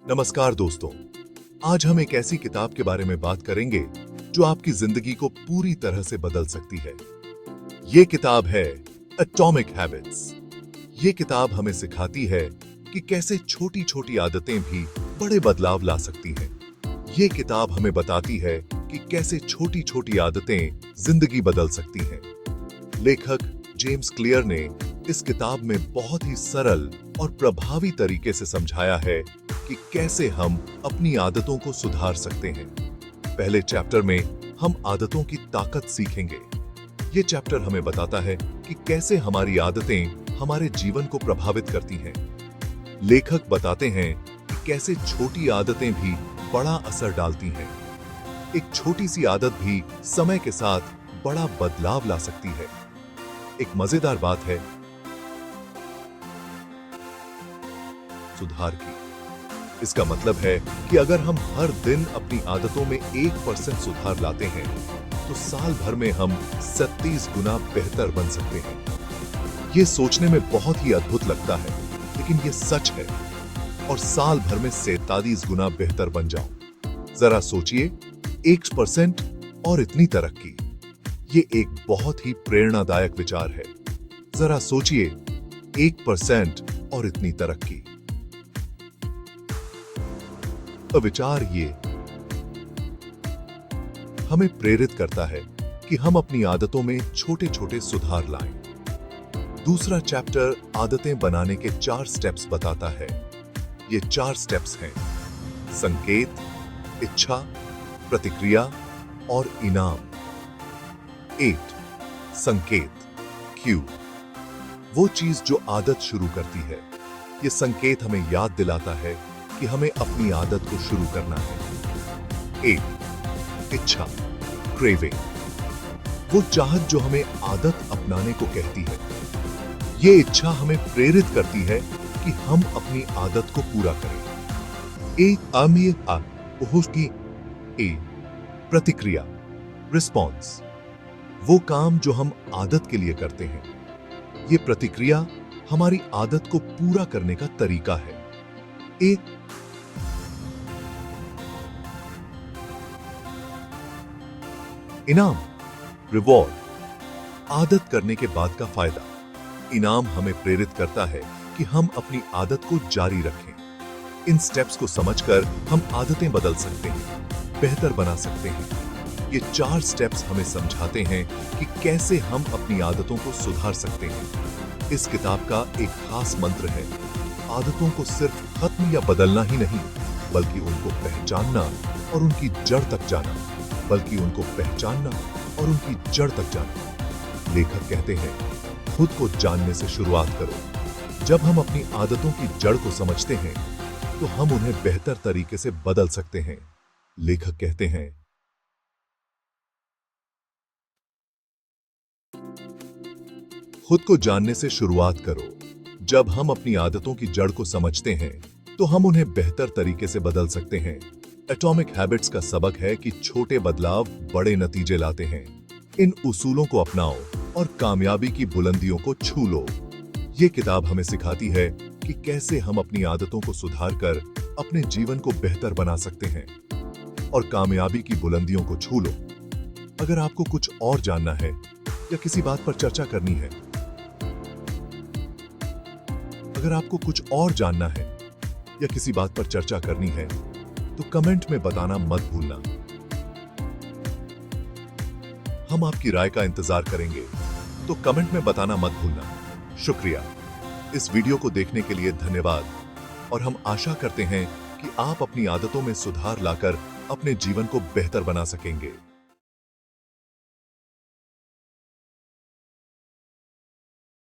नमस्कार दोस्तों, आज हम एक ऐसी किताब के बारे में बात करेंगे जो आपकी जिंदगी को पूरी तरह से बदल सकती है। ये किताब है एटॉमिक हैबिट्स। ये किताब हमें सिखाती है कि कैसे छोटी छोटी आदतें भी बड़े बदलाव ला सकती हैं। ये किताब हमें बताती है कि कैसे छोटी छोटी आदतें जिंदगी बदल सकती हैं। लेखक जेम्स क्लियर ने इस किताब में बहुत ही सरल और प्रभावी तरीके से समझाया है कि कैसे हम अपनी आदतों को सुधार सकते हैं। पहले चैप्टर में हम आदतों की ताकत सीखेंगे। ये चैप्टर हमें बताता है कि कैसे हमारी आदतें हमारे जीवन को प्रभावित करती हैं। लेखक बताते हैं कि कैसे छोटी आदतें भी बड़ा असर डालती हैं। एक छोटी सी आदत भी समय के साथ बड़ा बदलाव ला सकती है। एक मजेदार बात है सुधार की। इसका मतलब है कि अगर हम हर दिन अपनी आदतों में 1% सुधार लाते हैं तो साल भर में हम 37 गुना बेहतर बन सकते हैं। ये सोचने में बहुत ही अद्भुत लगता है, लेकिन ये सच है। और साल भर में 47 गुना बेहतर बन जाओ। जरा सोचिए, 1% और इतनी तरक्की। ये एक बहुत ही प्रेरणादायक विचार है। जरा सोचिए, 1% और इतनी तरक्की। विचार ये हमें प्रेरित करता है कि हम अपनी आदतों में छोटे छोटे सुधार लाएं। दूसरा चैप्टर आदतें बनाने के 4 स्टेप्स बताता है। ये 4 स्टेप्स हैं: संकेत, इच्छा, प्रतिक्रिया और इनाम। 8 संकेत, क्यू, वो चीज जो आदत शुरू करती है। ये संकेत हमें याद दिलाता है कि हमें अपनी आदत को शुरू करना है। 1 इच्छा, क्रेविंग, वो चाहत जो हमें आदत अपनाने को कहती है। ये इच्छा हमें प्रेरित करती है कि हम अपनी आदत को पूरा करें। प्रतिक्रिया, रिस्पॉन्स, वो काम जो हम आदत के लिए करते हैं। ये प्रतिक्रिया हमारी आदत को पूरा करने का तरीका है। इनाम, रिवॉर्ड, आदत करने के बाद का फायदा। इनाम हमें प्रेरित करता है कि हम अपनी आदत को जारी रखें। इन स्टेप्स को समझकर हम आदतें बदल सकते हैं, बेहतर बना सकते हैं। ये 4 स्टेप्स हमें समझाते हैं कि कैसे हम अपनी आदतों को सुधार सकते हैं। इस किताब का एक खास मंत्र है: आदतों को सिर्फ खत्म या बदलना ही नहीं, बल्कि उनको पहचानना और उनकी जड़ तक जाना। लेखक कहते हैं, खुद को जानने से शुरुआत करो। जब हम अपनी आदतों की जड़ को समझते हैं तो हम उन्हें बेहतर तरीके से बदल सकते हैं। लेखक कहते हैं, खुद को जानने से शुरुआत करो। जब हम अपनी आदतों की जड़ को समझते हैं तो हम उन्हें बेहतर तरीके से बदल सकते हैं। एटॉमिक हैबिट्स का सबक है कि छोटे बदलाव बड़े नतीजे लाते हैं। इन उसूलों को अपनाओ और कामयाबी की बुलंदियों को छू लो। ये किताब हमें सिखाती है कि कैसे हम अपनी आदतों को सुधार कर अपने जीवन को बेहतर बना सकते हैं और कामयाबी की बुलंदियों को छू लो। अगर आपको कुछ और जानना है या किसी बात पर चर्चा करनी है, तो कमेंट में बताना मत भूलना। हम आपकी राय का इंतजार करेंगे, तो कमेंट में बताना मत भूलना। शुक्रिया। इस वीडियो को देखने के लिए धन्यवाद और हम आशा करते हैं कि आप अपनी आदतों में सुधार लाकर अपने जीवन को बेहतर बना सकेंगे।